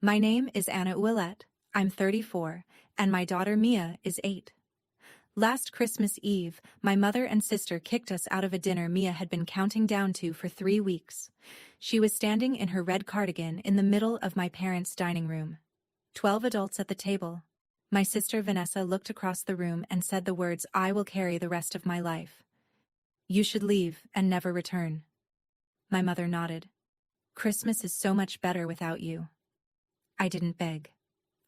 My name is Anna Ouellette. I'm 34, and my daughter Mia is 8. Last Christmas Eve, my mother and sister kicked us out of a dinner Mia had been counting down to for 3 weeks. She was standing in her red cardigan in the middle of my parents' dining room. 12 adults at the table. My sister Vanessa looked across the room and said the words I will carry the rest of my life. You should leave and never return. My mother nodded. Christmas is so much better without you. I didn't beg.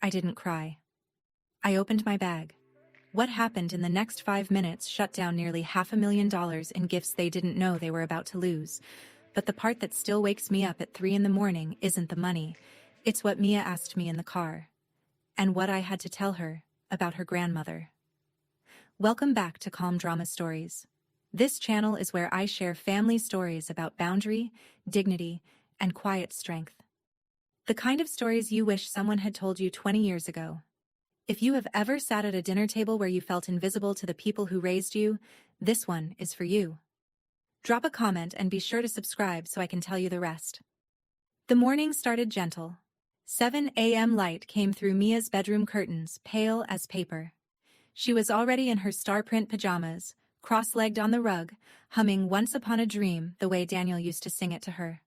I didn't cry. I opened my bag. What happened in the next 5 minutes shut down nearly $500,000 in gifts they didn't know they were about to lose. But the part that still wakes me up at 3 in the morning isn't the money. It's what Mia asked me in the car. And what I had to tell her about her grandmother. Welcome back to Calm Drama Stories. This channel is where I share family stories about boundary, dignity, and quiet strength. The kind of stories you wish someone had told you 20 years ago. If you have ever sat at a dinner table where you felt invisible to the people who raised you, this one is for you. Drop a comment and be sure to subscribe so I can tell you the rest. The morning started gentle. 7 a.m. light came through Mia's bedroom curtains, pale as paper. She was already in her star-print pajamas, cross-legged on the rug, humming Once Upon a Dream the way Daniel used to sing it to her.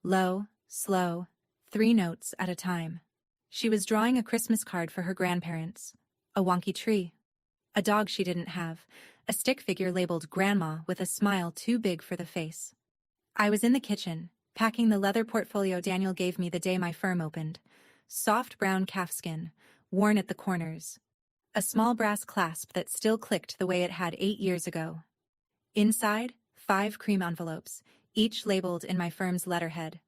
Low, slow, 3 notes at a time. She was drawing a Christmas card for her grandparents. A wonky tree. A dog she didn't have. A stick figure labeled Grandma with a smile too big for the face. I was in the kitchen, packing the leather portfolio Daniel gave me the day my firm opened. Soft brown calfskin, worn at the corners. A small brass clasp that still clicked the way it had 8 years ago. Inside, 5 cream envelopes, each labeled in my firm's letterhead.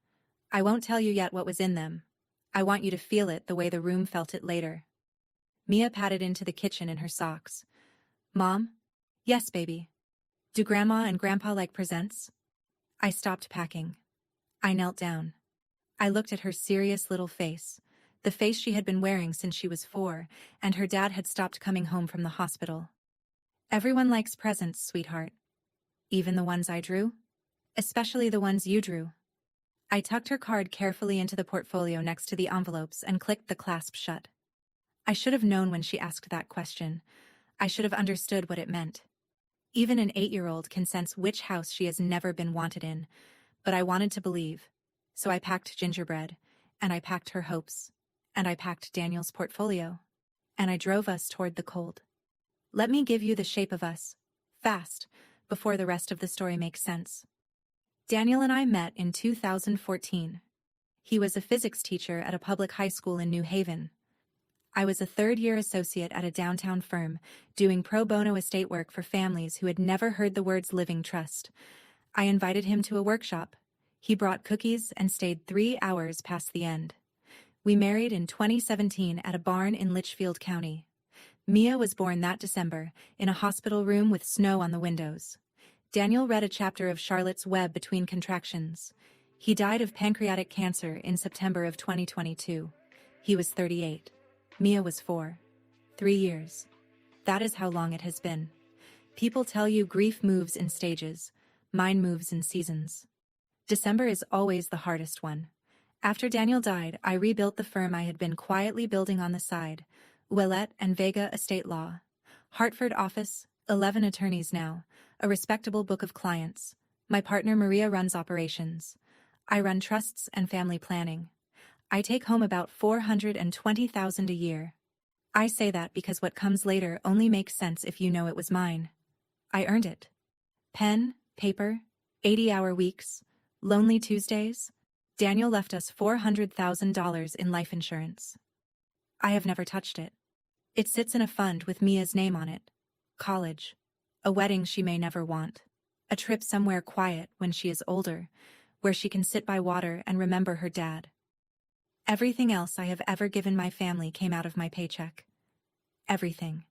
I won't tell you yet what was in them. I want you to feel it the way the room felt it later. Mia padded into the kitchen in her socks. Mom? Yes, baby. Do Grandma and Grandpa like presents? I stopped packing. I knelt down. I looked at her serious little face, the face she had been wearing since she was 4, and her dad had stopped coming home from the hospital. Everyone likes presents, sweetheart. Even the ones I drew? Especially the ones you drew. I tucked her card carefully into the portfolio next to the envelopes and clicked the clasp shut. I should have known when she asked that question. I should have understood what it meant. Even an 8-year-old can sense which house she has never been wanted in, but I wanted to believe. So I packed gingerbread, and I packed her hopes, and I packed Daniel's portfolio, and I drove us toward the cold. Let me give you the shape of us, fast, before the rest of the story makes sense. Daniel and I met in 2014. He was a physics teacher at a public high school in New Haven. I was a third-year associate at a downtown firm, doing pro bono estate work for families who had never heard the words living trust. I invited him to a workshop. He brought cookies and stayed 3 hours past the end. We married in 2017 at a barn in Litchfield County. Mia was born that December, in a hospital room with snow on the windows. Daniel read a chapter of Charlotte's Web between contractions. He died of pancreatic cancer in September of 2022. He was 38. Mia was 4. 3 years. That is how long it has been. People tell you grief moves in stages. Mine moves in seasons. December is always the hardest one. After Daniel died, I rebuilt the firm I had been quietly building on the side. Ouellette and Vega Estate Law. Hartford office, 11 attorneys now. A respectable book of clients. My partner Maria runs operations. I run trusts and family planning. I take home about $420,000 a year. I say that because what comes later only makes sense if you know it was mine. I earned it. Pen, paper, 80-hour weeks, lonely Tuesdays. Daniel left us $400,000 in life insurance. I have never touched it. It sits in a fund with Mia's name on it. College. A wedding she may never want. A trip somewhere quiet when she is older, where she can sit by water and remember her dad. Everything else I have ever given my family came out of my paycheck. Everything.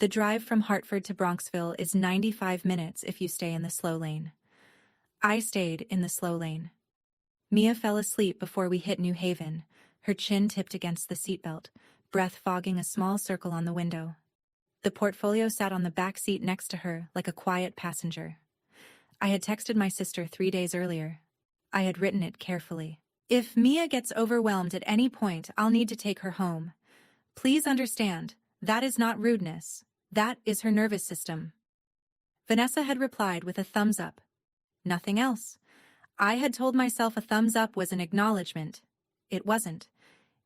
The drive from Hartford to Bronxville is 95 minutes if you stay in the slow lane. I stayed in the slow lane. Mia fell asleep before we hit New Haven, her chin tipped against the seatbelt, breath fogging a small circle on the window. The portfolio sat on the back seat next to her like a quiet passenger. I had texted my sister 3 days earlier. I had written it carefully. If Mia gets overwhelmed at any point, I'll need to take her home. Please understand, that is not rudeness. That is her nervous system. Vanessa had replied with a thumbs up. Nothing else. I had told myself a thumbs up was an acknowledgement. It wasn't.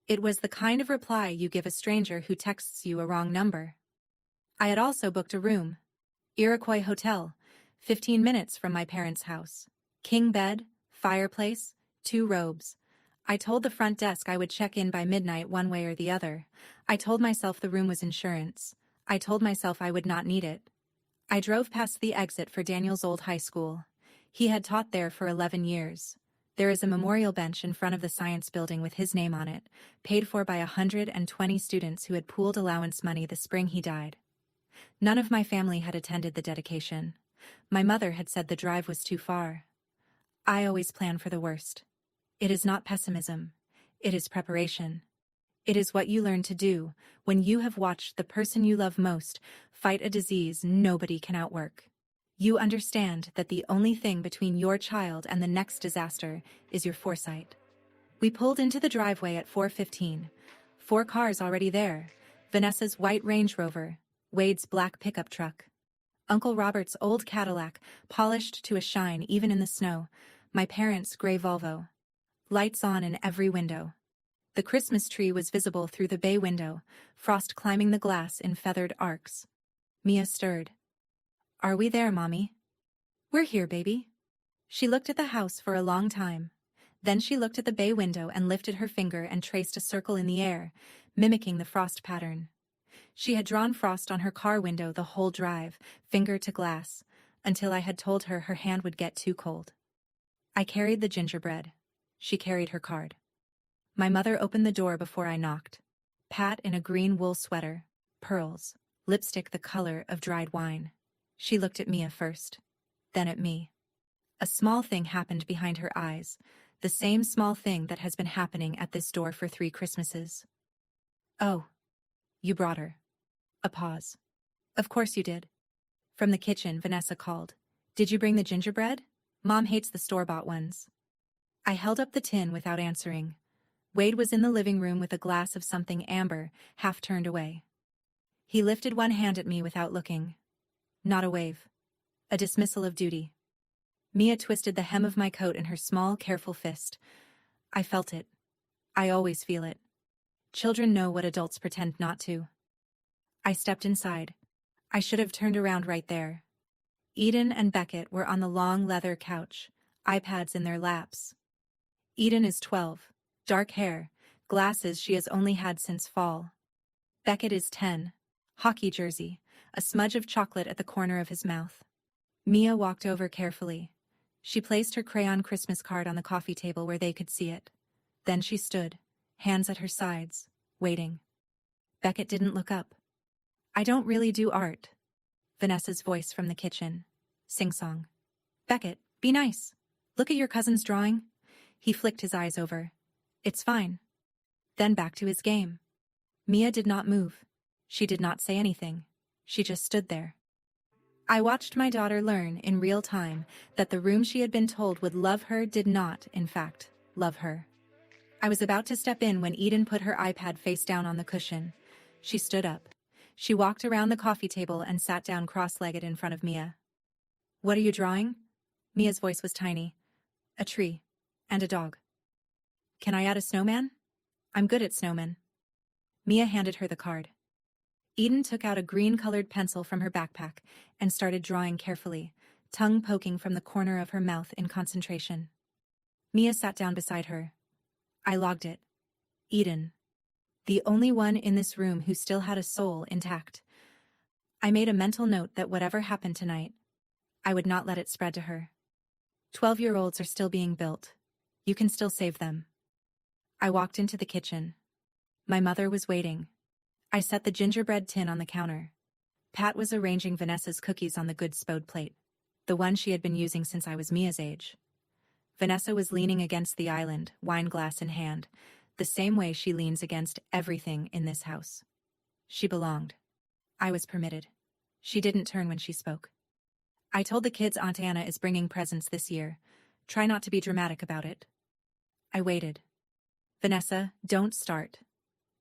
It was the kind of reply you give a stranger who texts you a wrong number. I had also booked a room. Iroquois Hotel, 15 minutes from my parents' house. King bed, fireplace, 2 robes. I told the front desk I would check in by midnight one way or the other. I told myself the room was insurance. I told myself I would not need it. I drove past the exit for Daniel's old high school. He had taught there for 11 years. There is a memorial bench in front of the science building with his name on it, paid for by 120 students who had pooled allowance money the spring he died. None of my family had attended the dedication. My mother had said the drive was too far. I always plan for the worst. It is not pessimism. It is preparation. It is what you learn to do when you have watched the person you love most fight a disease nobody can outwork. You understand that the only thing between your child and the next disaster is your foresight. We pulled into the driveway at 4:15. 4 cars already there. Vanessa's white Range Rover, Wade's black pickup truck, Uncle Robert's old Cadillac, polished to a shine even in the snow, my parents' gray Volvo. Lights on in every window. The Christmas tree was visible through the bay window, frost climbing the glass in feathered arcs. Mia stirred. Are we there, Mommy? We're here, baby. She looked at the house for a long time. Then she looked at the bay window and lifted her finger and traced a circle in the air, mimicking the frost pattern. She had drawn frost on her car window the whole drive, finger to glass, until I had told her her hand would get too cold. I carried the gingerbread. She carried her card. My mother opened the door before I knocked. Pat in a green wool sweater, pearls, lipstick the color of dried wine. She looked at Mia first, then at me. A small thing happened behind her eyes, the same small thing that has been happening at this door for 3 Christmases. Oh, you brought her. A pause. Of course you did. From the kitchen, Vanessa called. Did you bring the gingerbread? Mom hates the store-bought ones. I held up the tin without answering. Wade was in the living room with a glass of something amber, half turned away. He lifted one hand at me without looking. Not a wave. A dismissal of duty. Mia twisted the hem of my coat in her small, careful fist. I felt it. I always feel it. Children know what adults pretend not to. I stepped inside. I should have turned around right there. Eden and Beckett were on the long leather couch, iPads in their laps. Eden is 12, dark hair, glasses she has only had since fall. Beckett is 10, hockey jersey, a smudge of chocolate at the corner of his mouth. Mia walked over carefully. She placed her crayon Christmas card on the coffee table where they could see it. Then she stood, hands at her sides, waiting. Beckett didn't look up. I don't really do art. Vanessa's voice from the kitchen. Sing-song. Beckett, be nice. Look at your cousin's drawing. He flicked his eyes over. It's fine. Then back to his game. Mia did not move. She did not say anything. She just stood there. I watched my daughter learn in real time that the room she had been told would love her did not, in fact, love her. I was about to step in when Eden put her iPad face down on the cushion. She stood up. She walked around the coffee table and sat down cross-legged in front of Mia. What are you drawing? Mia's voice was tiny. A tree. And a dog. Can I add a snowman? I'm good at snowmen. Mia handed her the card. Eden took out a green-colored pencil from her backpack and started drawing carefully, tongue poking from the corner of her mouth in concentration. Mia sat down beside her. I logged it. Eden. The only one in this room who still had a soul intact. I made a mental note that whatever happened tonight, I would not let it spread to her. 12-year-olds are still being built. You can still save them. I walked into the kitchen. My mother was waiting. I set the gingerbread tin on the counter. Pat was arranging Vanessa's cookies on the good spode plate, the one she had been using since I was Mia's age. Vanessa was leaning against the island, wine glass in hand, the same way she leans against everything in this house. She belonged. I was permitted. She didn't turn when she spoke. I told the kids Aunt Anna is bringing presents this year. Try not to be dramatic about it. I waited. "Vanessa, don't start,"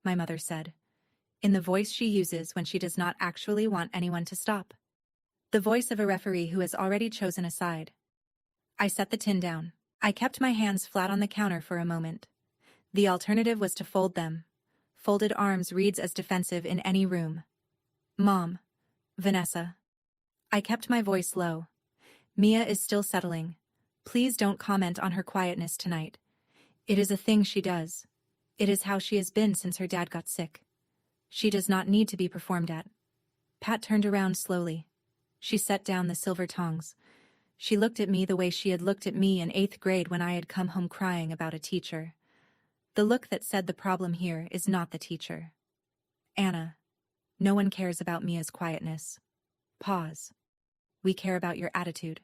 my mother said, in the voice she uses when she does not actually want anyone to stop. The voice of a referee who has already chosen a side. I set the tin down. I kept my hands flat on the counter for a moment. The alternative was to fold them. Folded arms reads as defensive in any room. "Mom. Vanessa." I kept my voice low. "Mia is still settling. Please don't comment on her quietness tonight. It is a thing she does. It is how she has been since her dad got sick. She does not need to be performed at." Pat turned around slowly. She set down the silver tongs. She looked at me the way she had looked at me in 8th grade when I had come home crying about a teacher. The look that said the problem here is not the teacher. "Anna, no one cares about Mia's quietness. Pause. We care about your attitude."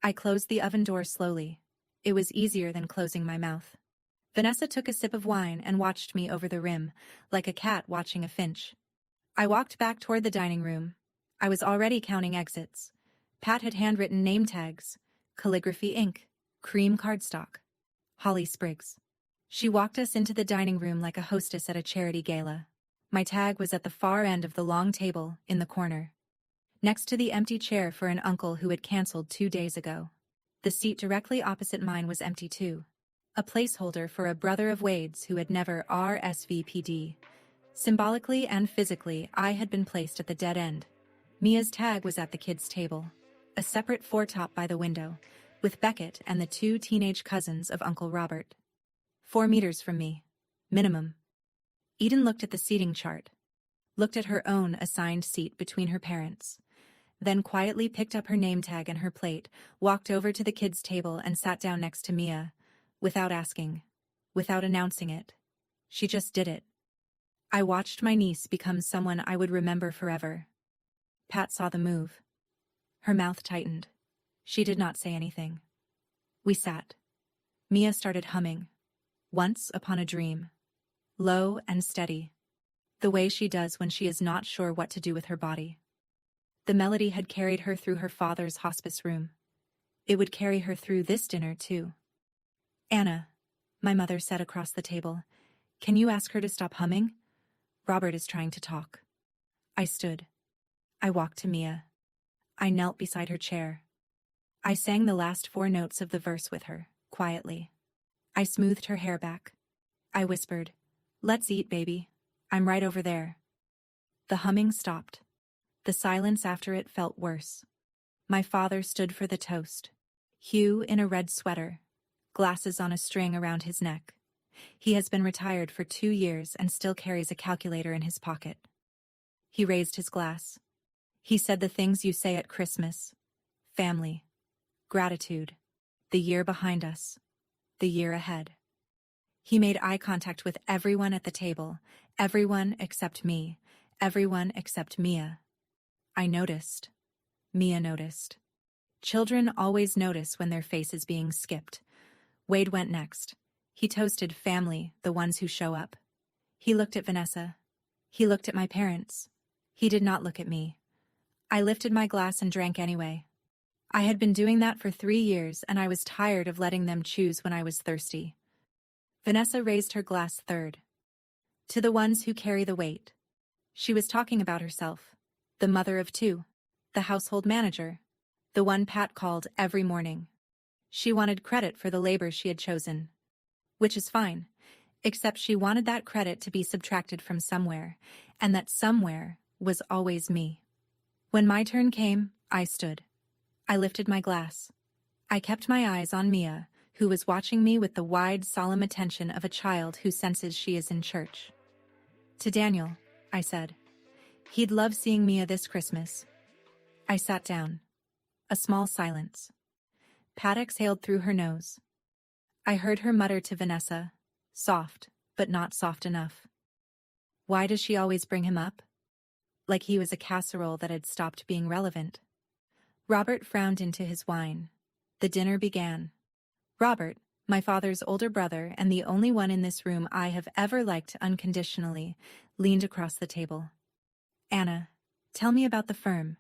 I closed the oven door slowly. It was easier than closing my mouth. Vanessa took a sip of wine and watched me over the rim, like a cat watching a finch. I walked back toward the dining room. I was already counting exits. Pat had handwritten name tags, calligraphy ink, cream cardstock. Holly Spriggs. She walked us into the dining room like a hostess at a charity gala. My tag was at the far end of the long table, in the corner, next to the empty chair for an uncle who had canceled 2 days ago. The seat directly opposite mine was empty too. A placeholder for a brother of Wade's who had never RSVP'd. Symbolically and physically, I had been placed at the dead end. Mia's tag was at the kids' table, a separate foretop by the window, with Beckett and the 2 teenage cousins of Uncle Robert. 4 meters from me. Minimum. Eden looked at the seating chart, looked at her own assigned seat between her parents, then quietly picked up her name tag and her plate, walked over to the kids' table and sat down next to Mia, without asking, without announcing it. She just did it. I watched my niece become someone I would remember forever. Pat saw the move. Her mouth tightened. She did not say anything. We sat. Mia started humming. "Once Upon a Dream." Low and steady. The way she does when she is not sure what to do with her body. The melody had carried her through her father's hospice room. It would carry her through this dinner, too. "Anna," my mother said across the table, "can you ask her to stop humming? Robert is trying to talk." I stood. I walked to Mia. I knelt beside her chair. I sang the last 4 notes of the verse with her, quietly. I smoothed her hair back. I whispered, "Let's eat, baby. I'm right over there." The humming stopped. The silence after it felt worse. My father stood for the toast. Hugh in a red sweater, glasses on a string around his neck. He has been retired for 2 years and still carries a calculator in his pocket. He raised his glass. He said the things you say at Christmas. Family. Gratitude. The year behind us. The year ahead. He made eye contact with everyone at the table, everyone except me, everyone except Mia. I noticed. Mia noticed. Children always notice when their face is being skipped. Wade went next. He toasted family, the ones who show up. He looked at Vanessa. He looked at my parents. He did not look at me. I lifted my glass and drank anyway. I had been doing that for 3 years, and I was tired of letting them choose when I was thirsty. Vanessa raised her glass third. "To the ones who carry the weight." She was talking about herself. The mother of 2. The household manager. The one Pat called every morning. She wanted credit for the labor she had chosen. Which is fine, except she wanted that credit to be subtracted from somewhere, and that somewhere was always me. When my turn came, I stood. I lifted my glass. I kept my eyes on Mia, who was watching me with the wide, solemn attention of a child who senses she is in church. "To Daniel," I said. "He'd love seeing Mia this Christmas." I sat down. A small silence. Pat exhaled through her nose. I heard her mutter to Vanessa, soft, but not soft enough. "Why does she always bring him up?" Like he was a casserole that had stopped being relevant. Robert frowned into his wine. The dinner began. Robert, my father's older brother and the only one in this room I have ever liked unconditionally, leaned across the table. "Anna, tell me about the firm.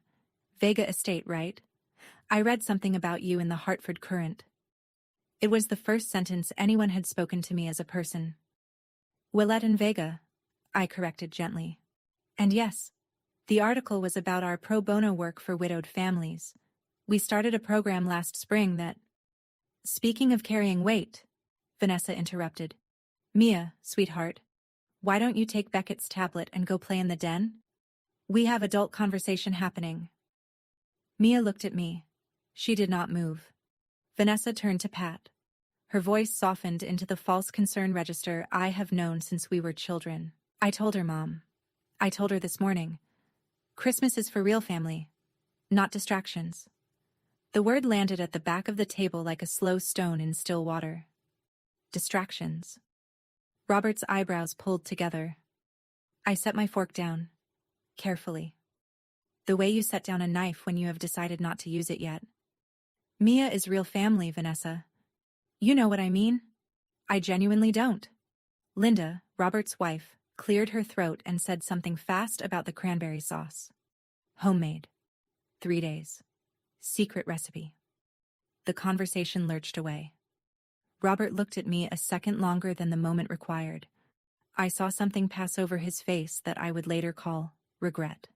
Vega Estate, right? I read something about you in the Hartford Courant." It was the first sentence anyone had spoken to me as a person. Willette and Vega, I corrected gently. And yes, the article was about our pro bono work for widowed families. We started a program last spring that... Speaking of carrying weight, Vanessa interrupted. Mia, sweetheart, why don't you take Beckett's tablet and go play in the den? We have adult conversation happening. Mia looked at me. She did not move. Vanessa turned to Pat. Her voice softened into the false concern register I have known since we were children. I told her, Mom. I told her this morning. Christmas is for real family, not distractions. The word landed at the back of the table like a slow stone in still water. Distractions. Robert's eyebrows pulled together. I set my fork down. Carefully. The way you set down a knife when you have decided not to use it yet. Mia is real family, Vanessa. You know what I mean? I genuinely don't. Linda, Robert's wife, cleared her throat and said something fast about the cranberry sauce. Homemade. 3 days. Secret recipe. The conversation lurched away. Robert looked at me a second longer than the moment required. I saw something pass over his face that I would later call regret.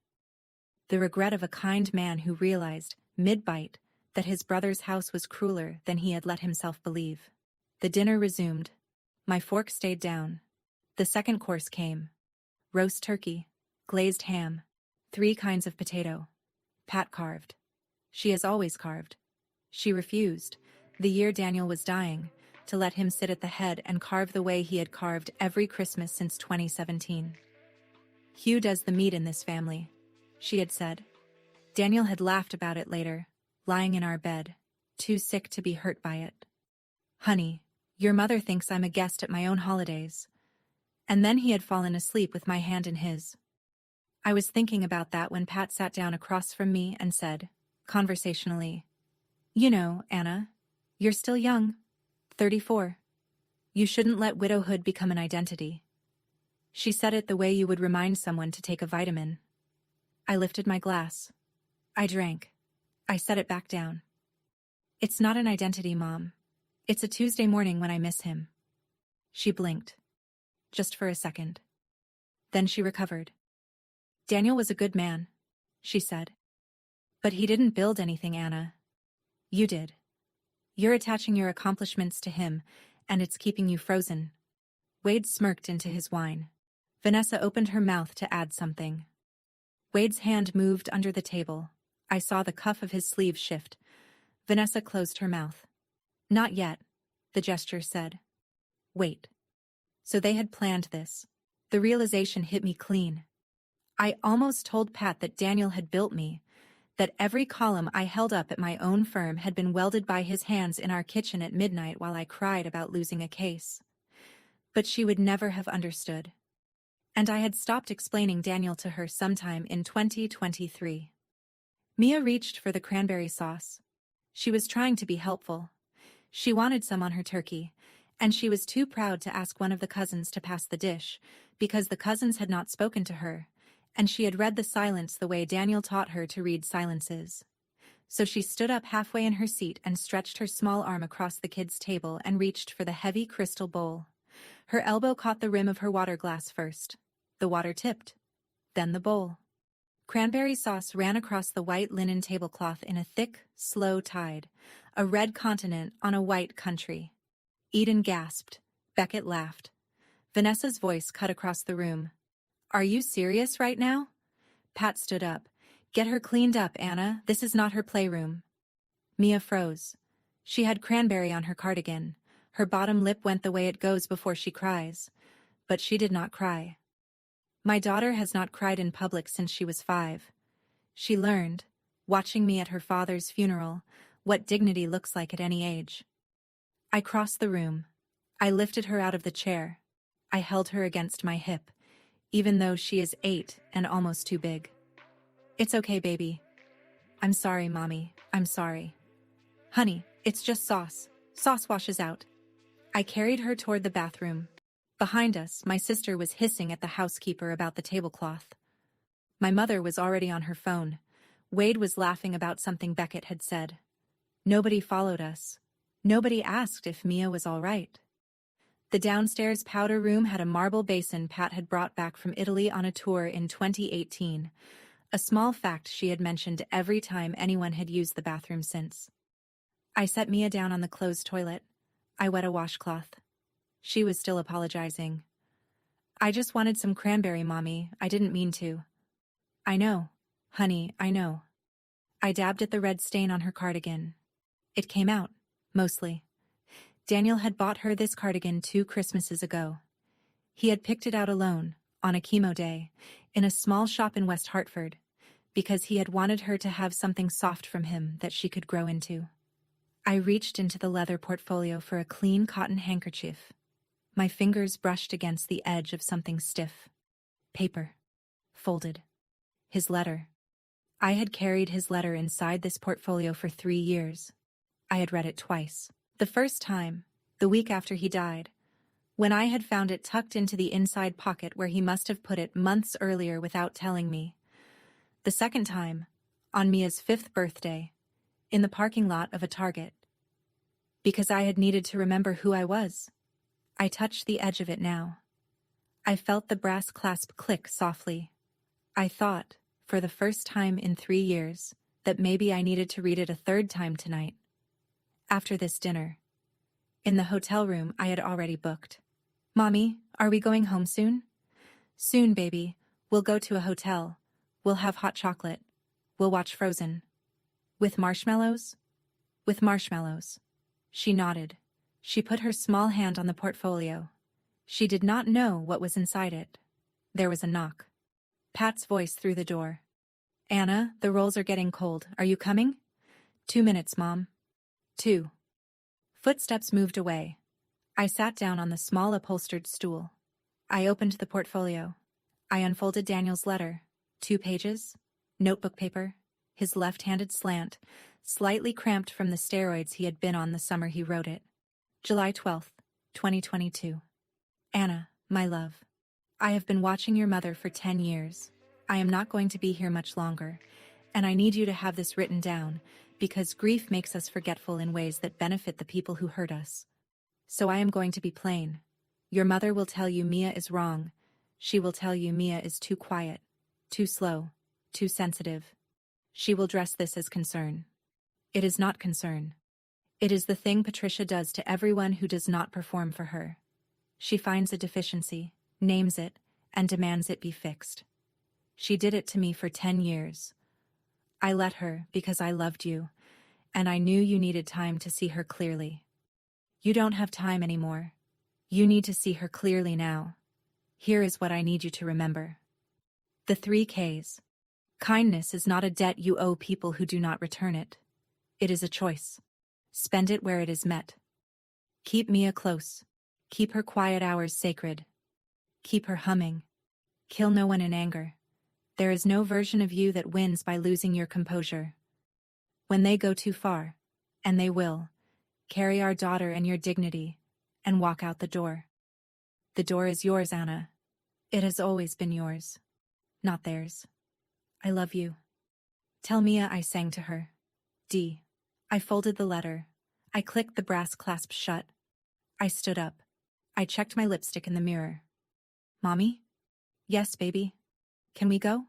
The regret of a kind man who realized, mid-bite, that his brother's house was crueler than he had let himself believe. The dinner resumed. My fork stayed down. The second course came. Roast turkey, glazed ham, 3 kinds of potato. Pat carved. She has always carved. She refused, the year Daniel was dying, to let him sit at the head and carve the way he had carved every Christmas since 2017. Hugh does the meat in this family, she had said. Daniel had laughed about it later, lying in our bed, too sick to be hurt by it. Honey, your mother thinks I'm a guest at my own holidays. And then he had fallen asleep with my hand in his. I was thinking about that when Pat sat down across from me and said, conversationally, You know, Anna, you're still young, 34. You shouldn't let widowhood become an identity. She said it the way you would remind someone to take a vitamin. I lifted my glass. I drank. I set it back down. It's not an identity, Mom. It's a Tuesday morning when I miss him. She blinked. Just for a second. Then she recovered. Daniel was a good man, she said. But he didn't build anything, Anna. You did. You're attaching your accomplishments to him, and it's keeping you frozen. Wade smirked into his wine. Vanessa opened her mouth to add something. Wade's hand moved under the table. I saw the cuff of his sleeve shift. Vanessa closed her mouth. Not yet, the gesture said. Wait. So they had planned this. The realization hit me clean. I almost told Pat that Daniel had built me, that every column I held up at my own firm had been welded by his hands in our kitchen at midnight while I cried about losing a case. But she would never have understood. And I had stopped explaining Daniel to her sometime in 2023. Mia reached for the cranberry sauce. She was trying to be helpful. She wanted some on her turkey, and she was too proud to ask one of the cousins to pass the dish, because the cousins had not spoken to her, and she had read the silence the way Daniel taught her to read silences. So she stood up halfway in her seat and stretched her small arm across the kids' table and reached for the heavy crystal bowl. Her elbow caught the rim of her water glass first. The water tipped. Then the bowl. Cranberry sauce ran across the white linen tablecloth in a thick, slow tide, a red continent on a white country. Eden gasped. Beckett laughed. Vanessa's voice cut across the room. Are you serious right now? Pat stood up. Get her cleaned up, Anna. This is not her playroom. Mia froze. She had cranberry on her cardigan. Her bottom lip went the way it goes before she cries. But she did not cry. My daughter has not cried in public since she was 5. She learned, watching me at her father's funeral, what dignity looks like at any age. I crossed the room. I lifted her out of the chair. I held her against my hip, even though she is 8 and almost too big. It's okay, baby. I'm sorry, Mommy. I'm sorry. Honey, it's just sauce. Sauce washes out. I carried her toward the bathroom. Behind us, my sister was hissing at the housekeeper about the tablecloth. My mother was already on her phone. Wade was laughing about something Beckett had said. Nobody followed us. Nobody asked if Mia was all right. The downstairs powder room had a marble basin Pat had brought back from Italy on a tour in 2018, a small fact she had mentioned every time anyone had used the bathroom since. I set Mia down on the closed toilet. I wet a washcloth. She was still apologizing. I just wanted some cranberry, Mommy. I didn't mean to. I know, honey, I know. I dabbed at the red stain on her cardigan. It came out, mostly. Daniel had bought her this cardigan 2 Christmases ago. He had picked it out alone, on a chemo day, in a small shop in West Hartford, because he had wanted her to have something soft from him that she could grow into. I reached into the leather portfolio for a clean cotton handkerchief. My fingers brushed against the edge of something stiff. Paper. Folded. His letter. I had carried his letter inside this portfolio for 3 years. I had read it twice. The first time, the week after he died, when I had found it tucked into the inside pocket where he must have put it months earlier without telling me. The second time, on Mia's 5th birthday, in the parking lot of a Target. Because I had needed to remember who I was. I touched the edge of it now. I felt the brass clasp click softly. I thought, for the first time in 3 years, that maybe I needed to read it a 3rd time tonight. After this dinner. In the hotel room I had already booked. Mommy, are we going home soon? Soon, baby. We'll go to a hotel. We'll have hot chocolate. We'll watch Frozen. With marshmallows? With marshmallows. She nodded. She put her small hand on the portfolio. She did not know what was inside it. There was a knock. Pat's voice through the door. Anna, the rolls are getting cold. Are you coming? 2 minutes, Mom. 2. Footsteps moved away. I sat down on the small upholstered stool. I opened the portfolio. I unfolded Daniel's letter. 2 pages. Notebook paper. His left-handed slant, slightly cramped from the steroids he had been on the summer he wrote it. July 12th, 2022. Anna, my love. I have been watching your mother for 10 years. I am not going to be here much longer, and I need you to have this written down, because grief makes us forgetful in ways that benefit the people who hurt us. So I am going to be plain. Your mother will tell you Mia is wrong. She will tell you Mia is too quiet, too slow, too sensitive. She will dress this as concern. It is not concern. It is the thing Patricia does to everyone who does not perform for her. She finds a deficiency, names it, and demands it be fixed. She did it to me for 10 years. I let her because I loved you, and I knew you needed time to see her clearly. You don't have time anymore. You need to see her clearly now. Here is what I need you to remember. The 3 Ks. Kindness is not a debt you owe people who do not return it. It is a choice. Spend it where it is met. Keep Mia close. Keep her quiet hours sacred. Keep her humming. Kill no one in anger. There is no version of you that wins by losing your composure. When they go too far, and they will, carry our daughter and your dignity, and walk out the door. The door is yours, Anna. It has always been yours, not theirs. I love you. Tell Mia I sang to her. D. I folded the letter. I clicked the brass clasp shut. I stood up. I checked my lipstick in the mirror. Mommy? Yes, baby. Can we go?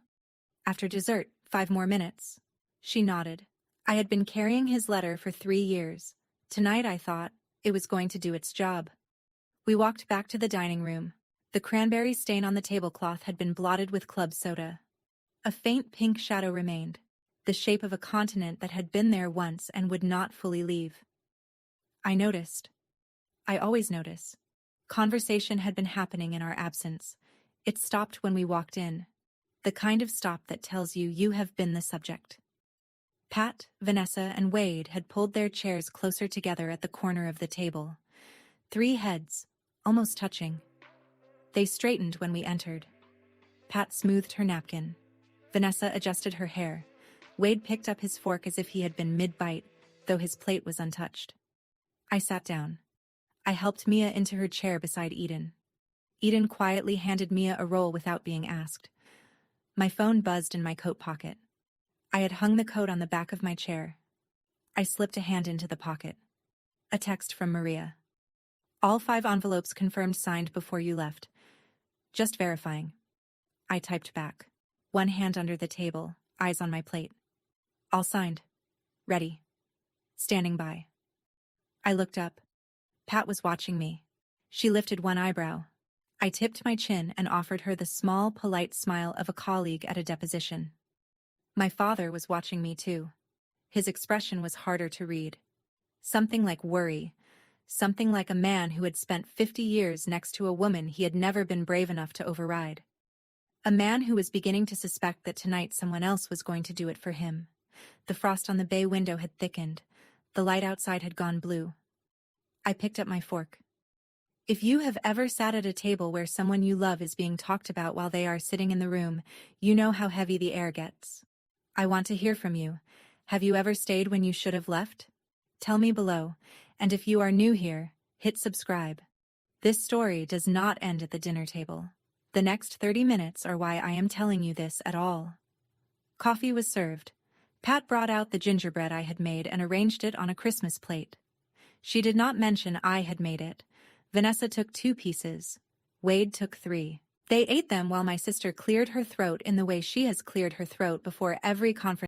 After dessert, 5 more minutes. She nodded. I had been carrying his letter for 3 years. Tonight I thought it was going to do its job. We walked back to the dining room. The cranberry stain on the tablecloth had been blotted with club soda. A faint pink shadow remained, the shape of a continent that had been there once and would not fully leave. I noticed. I always notice. Conversation had been happening in our absence. It stopped when we walked in. The kind of stop that tells you have been the subject. Pat, Vanessa, and Wade had pulled their chairs closer together at the corner of the table. 3 heads, almost touching. They straightened when we entered. Pat smoothed her napkin. Vanessa adjusted her hair. Wade picked up his fork as if he had been mid-bite, though his plate was untouched. I sat down. I helped Mia into her chair beside Eden. Eden quietly handed Mia a roll without being asked. My phone buzzed in my coat pocket. I had hung the coat on the back of my chair. I slipped a hand into the pocket. A text from Maria. All 5 envelopes confirmed signed before you left. Just verifying. I typed back. One hand under the table, eyes on my plate. All signed. Ready. Standing by. I looked up. Pat was watching me. She lifted one eyebrow. I tipped my chin and offered her the small, polite smile of a colleague at a deposition. My father was watching me too. His expression was harder to read. Something like worry. Something like a man who had spent 50 years next to a woman he had never been brave enough to override. A man who was beginning to suspect that tonight someone else was going to do it for him. The frost on the bay window had thickened. The light outside had gone blue. I picked up my fork. If you have ever sat at a table where someone you love is being talked about while they are sitting in the room, you know how heavy the air gets. I want to hear from you. Have you ever stayed when you should have left? Tell me below, and if you are new here, hit subscribe. This story does not end at the dinner table. The next 30 minutes are why I am telling you this at all. Coffee was served. Pat brought out the gingerbread I had made and arranged it on a Christmas plate. She did not mention I had made it. Vanessa took 2 pieces. Wade took 3. They ate them while my sister cleared her throat in the way she has cleared her throat before every conference.